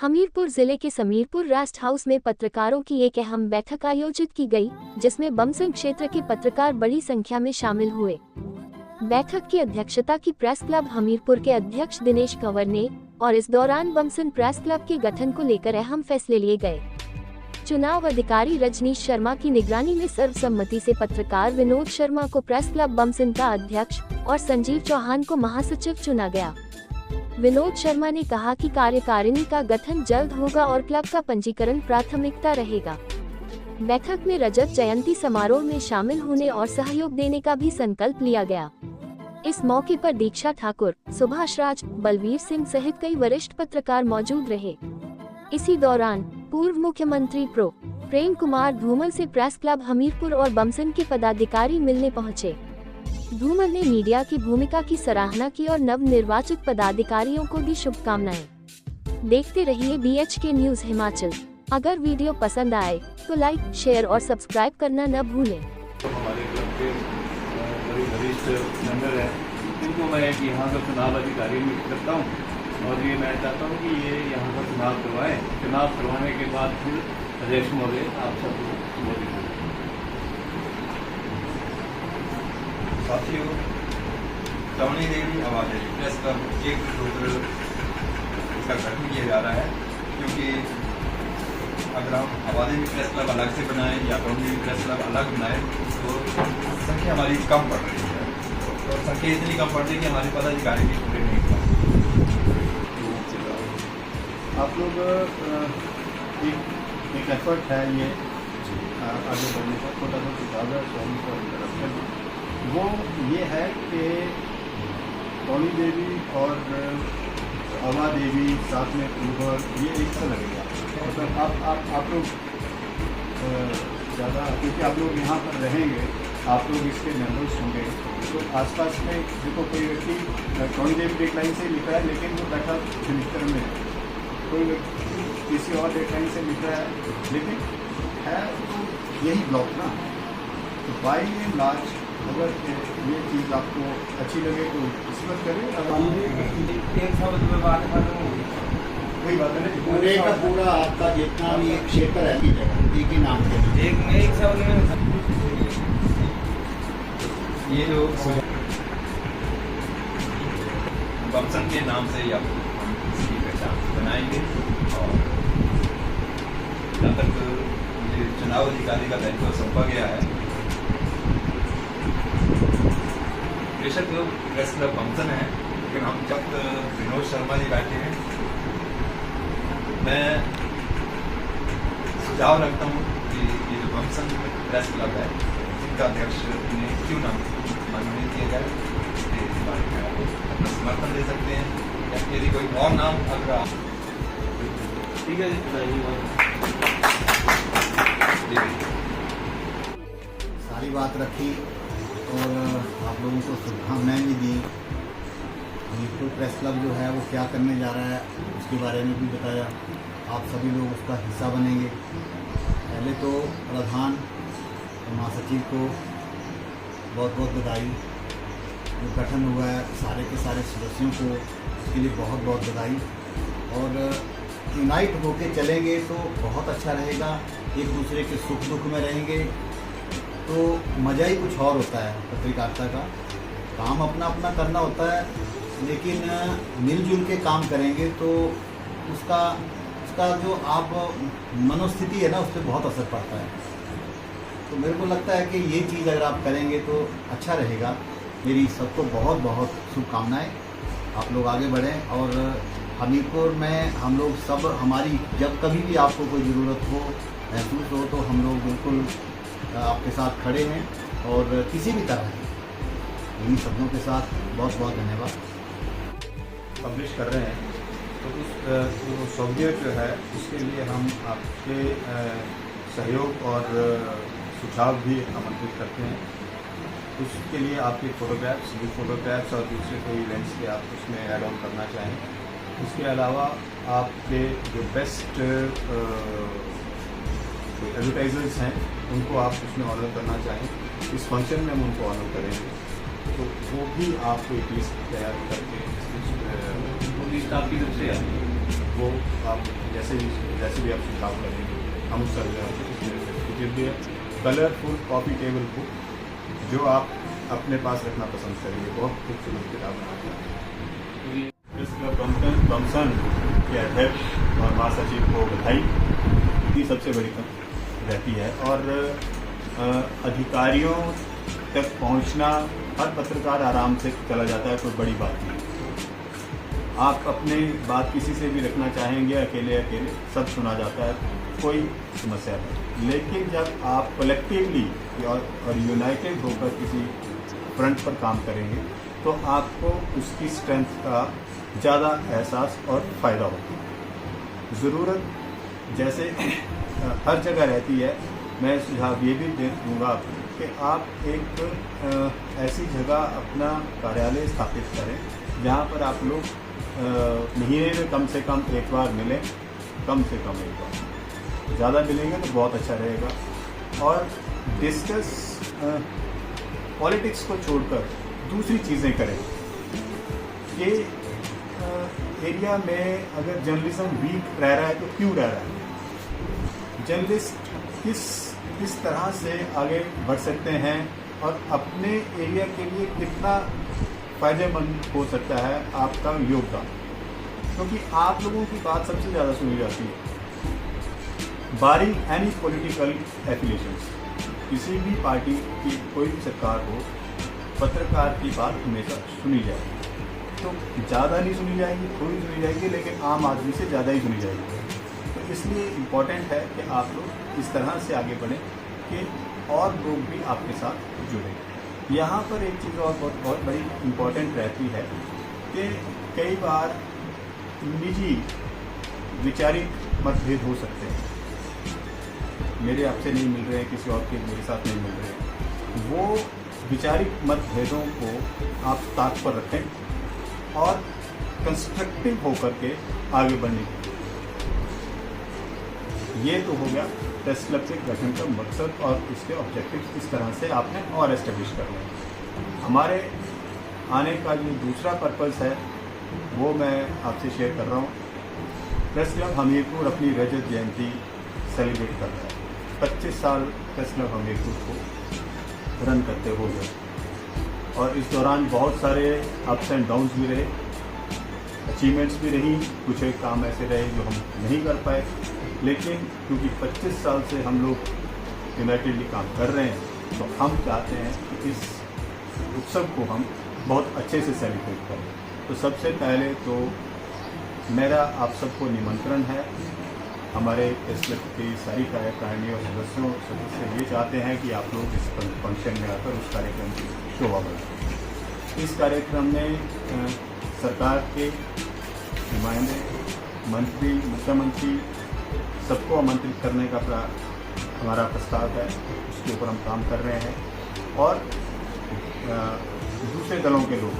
हमीरपुर जिले के Samirpur rest house में पत्रकारों की एक अहम बैठक आयोजित की गई, जिसमें बमसन क्षेत्र के पत्रकार बड़ी संख्या में शामिल हुए। बैठक की अध्यक्षता की प्रेस क्लब हमीरपुर के अध्यक्ष दिनेश कंवर ने, और इस दौरान बमसन प्रेस क्लब के गठन को लेकर अहम फैसले लिए गए। चुनाव अधिकारी रजनीश शर्मा की निगरानी में सर्वसम्मति से पत्रकार विनोद शर्मा को प्रेस क्लब बमसन का अध्यक्ष और संजीव चौहान को महासचिव चुना गया। विनोद शर्मा ने कहा कि कार्यकारिणी का गठन जल्द होगा और क्लब का पंजीकरण प्राथमिकता रहेगा। बैठक में रजत जयंती समारोह में शामिल होने और सहयोग देने का भी संकल्प लिया गया। इस मौके पर दीक्षा ठाकुर, सुभाष राज, बलवीर सिंह सहित कई वरिष्ठ पत्रकार मौजूद रहे। इसी दौरान पूर्व मुख्यमंत्री प्रेम कुमार धूमल से प्रेस क्लब हमीरपुर और बमसन के पदाधिकारी मिलने पहुंचे। धूमल ने मीडिया की भूमिका की सराहना की और नव निर्वाचित पदाधिकारियों को दी शुभकामनाएं। देखते रहिए BHK न्यूज हिमाचल। अगर वीडियो पसंद आए तो लाइक, शेयर और सब्सक्राइब करना न भूलें। हमारे क्लब के बड़ी वरिष्ठ मेंबर हैं, इनको मैं एक यहाँ का चुनाव अधिकारी नियुक्त करता हूँ और ये मैं चाहता हूँ कि ये यहाँ का चुनाव करवाएं। चुनाव करवाने के बाद फिर अध्यक्ष महोदय आप सब बोलिए। साथियों, टौणी देवी आवाज़ प्रेस क्लब 1 अक्टूबर इसका गठन किया जा रहा है, क्योंकि अगर हम आवाज़ प्रेस क्लब अलग से बनाएं या टौणी देवी प्रेस क्लब अलग बनाएं तो संख्या हमारी कम पड़ रही है, और संख्या इतनी कम पड़ रही है कि हमारे पदाधिकारी भी पूरे नहीं कर। आप लोग एक एफर्ट है ये आगे बढ़ने का, छोटा सा सुझाव है, सॉरी फॉर इंटरप्शन। वो ये है कि टौणी देवी और अवा देवी साथ में उधर ये एक सा लगेगा। मतलब आप लोग ज़्यादा, क्योंकि आप लोग यहाँ पर रहेंगे, आप लोग इसके मेंबर्स होंगे, तो आसपास में देखो कोई व्यक्ति टौणी देवी डेट लाइन से लिखा है लेकिन वो बैठा फिलिस्टर में, कोई व्यक्ति किसी और डेट लाइन से लिख रहा है लेकिन है तो यही ब्लॉक ना। तो बाई एंड लार्ज अगर ये चीज़ आपको अच्छी लगे तो इस पर करें। एक शब्द में बात खत्म होगी, कोई बात नहीं। पूरे का पूरा आपका जितना भी एक क्षेत्र है की जगह एक ही नाम से एक शब्द में ये जो बमसन के नाम से या हम इसकी पहचान बनाएंगे। और जहाँ तक मुझे चुनाव अधिकारी का दायित्व सौंपा गया है, बेशक प्रेस क्लब बमसन है, लेकिन हम जब विनोद शर्मा जी बैठे हैं, मैं सुझाव रखता हूँ कि ये जो बमसन प्रेस क्लब है इनका अध्यक्ष ने क्यों ना मनोनीत किया जाए। इस बारे में आप अपना समर्थन दे सकते हैं, या यदि कोई और नाम अगर आप ठीक है जी। सारी बात रखी और आप लोगों को शुभकामनाएँ भी दी। हमीरपुर प्रेस क्लब जो है वो क्या करने जा रहा है उसके बारे में भी बताया। आप सभी लोग उसका हिस्सा बनेंगे। पहले तो प्रधान और महासचिव को बहुत बहुत बधाई। जो गठन हुआ है सारे के सारे सदस्यों को उसके लिए बहुत बहुत बधाई। और यूनाइट होके चलेंगे तो बहुत अच्छा रहेगा, एक दूसरे के सुख दुख में रहेंगे तो मज़ा ही कुछ और होता है। पत्रकारिता का काम अपना अपना करना होता है, लेकिन मिलजुल के काम करेंगे तो उसका जो आप मनोस्थिति है ना उस पर बहुत असर पड़ता है। तो मेरे को लगता है कि ये चीज़ अगर आप करेंगे तो अच्छा रहेगा। मेरी सबको बहुत बहुत शुभकामनाएँ। आप लोग आगे बढ़ें और हमीरपुर में हम लोग सब हमारी जब कभी भी आपको कोई ज़रूरत हो महसूस हो तो हम लोग बिल्कुल आपके साथ खड़े हैं, और किसी भी तरह इन्हीं शब्दों के साथ बहुत बहुत धन्यवाद। पब्लिश कर रहे हैं तो उस जो सब्जेक्ट जो है उसके लिए हम आपके सहयोग और सुझाव भी आमंत्रित करते हैं। उसके लिए आपके फोटोग्राफ्स और दूसरे कोई इवेंट्स के आप उसमें ऐड ऑन करना चाहें। उसके अलावा आपके जो बेस्ट एडवर्टाइजर्स हैं उनको आप उसमें ऑनर करना चाहें, इस फंक्शन में हम उनको ऑनर करेंगे तो वो भी आप एक लिस्ट तैयार करके लिस्ट आपकी तरफ से वो आप जैसे भी आप सुझाव करेंगे हम उस तरह कलरफुल कॉफ़ी टेबल बुक जो आप अपने पास रखना पसंद करेंगे। बहुत खूबसूरत किताब बनाते हैं। प्रेस क्लब बमसन के अध्यक्ष और महासचिव को बधाई की सबसे बड़ी रहती है, और अधिकारियों तक पहुंचना हर पत्रकार आराम से चला जाता है, कोई बड़ी बात नहीं। आप अपनी बात किसी से भी रखना चाहेंगे अकेले सब सुना जाता है, कोई समस्या नहीं। लेकिन जब आप कलेक्टिवली और यूनाइटेड होकर किसी फ्रंट पर काम करेंगे तो आपको उसकी स्ट्रेंथ का ज़्यादा एहसास और फ़ायदा होता है। ज़रूरत जैसे हर जगह रहती है, मैं सुझाव ये भी दूंगा कि आप एक ऐसी जगह अपना कार्यालय स्थापित करें जहाँ पर आप लोग महीने में कम से कम एक बार मिलें, कम से कम एक बार। ज़्यादा मिलेंगे तो बहुत अच्छा रहेगा। और डिस्कस पॉलिटिक्स को छोड़कर दूसरी चीज़ें करें। ये एरिया में अगर जर्नलिज्म वीक रह रहा है तो क्यों रह रहा है? जर्नलिस्ट किस तरह से आगे बढ़ सकते हैं और अपने एरिया के लिए कितना फ़ायदेमंद हो सकता है आपका योगदान, क्योंकि आप लोगों की बात सबसे ज़्यादा सुनी जाती है। बारी एनी पॉलिटिकल एफिलिएशंस, किसी भी पार्टी की कोई भी सरकार हो, पत्रकार की बात हमेशा सुनी जाएगी। तो ज़्यादा नहीं सुनी जाएगी, थोड़ी सुनी जाएगी, लेकिन आम आदमी से ज़्यादा ही सुनी जाएगी। तो इसलिए इम्पॉर्टेंट है कि आप लोग इस तरह से आगे बढ़ें कि और लोग भी आपके साथ जुड़ें। यहाँ पर एक चीज़ और बहुत बड़ी इम्पॉर्टेंट रहती है कि कई बार निजी वैचारिक मतभेद हो सकते हैं, मेरे आपसे नहीं मिल रहे हैं, किसी और के मेरे साथ नहीं मिल रहे हैं। वो वैचारिक मतभेदों को आप ताक पर रखें और कंस्ट्रक्टिव होकर के आगे बढ़ने की। ये तो हो गया प्रेस क्लब के गठन का मकसद और इसके ऑब्जेक्टिव। इस तरह से आपने और एस्टेब्लिश करना है। हमारे आने का जो दूसरा पर्पस है वो मैं आपसे शेयर कर रहा हूँ। प्रेस क्लब हमीरपुर अपनी रजत जयंती सेलिब्रेट कर रहा है। 25 साल प्रेस क्लब हमीरपुर को रन करते हो गए, और इस दौरान बहुत सारे अप्स एंड डाउन्स भी रहे, अचीवमेंट्स भी रही, कुछ एक काम ऐसे रहे जो हम नहीं कर पाए। लेकिन क्योंकि 25 साल से हम लोग यूनाइटेडली काम कर रहे हैं, तो हम चाहते हैं कि इस उत्सव को हम बहुत अच्छे से सेलिब्रेट करें। तो सबसे पहले तो मेरा आप सबको निमंत्रण है। हमारे प्रेस क्लब की सारी कार्यकारिणी और सदस्य ये चाहते हैं कि आप लोग इस फंक्शन में आकर उस कार्यक्रम की शोभा बढ़ाएं। इस कार्यक्रम में सरकार के नुमाइंदे, मंत्री, मुख्यमंत्री सबको आमंत्रित करने का हमारा प्रस्ताव है। उसके ऊपर हम काम कर रहे हैं। और दूसरे दलों के लोग,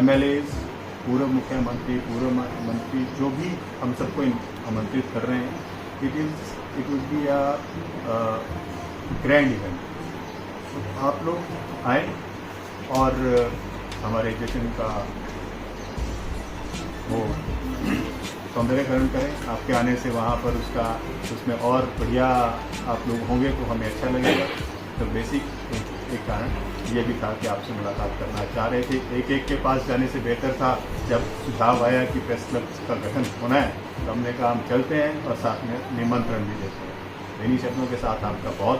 MLAs, पूर्व मुख्यमंत्री, पूर्व मंत्री, जो भी हम सबको आमंत्रित कर रहे हैं। It will be a grand event. तो आप लोग आए और हमारे जश्न का वो सौंदर्यकरण करें। आपके आने से वहाँ पर उसमें और बढ़िया आप लोग होंगे तो हमें अच्छा लगेगा। तो बेसिक एक कारण ये भी था कि आपसे मुलाकात करना चाह रहे थे। एक के पास जाने से बेहतर था जब सुझाव आया कि प्रेस क्लब का गठन होना है, तो हमने कहा हम चलते हैं और साथ में निमंत्रण भी देते हैं। इन्हीं शब्दों के साथ आपका बहुत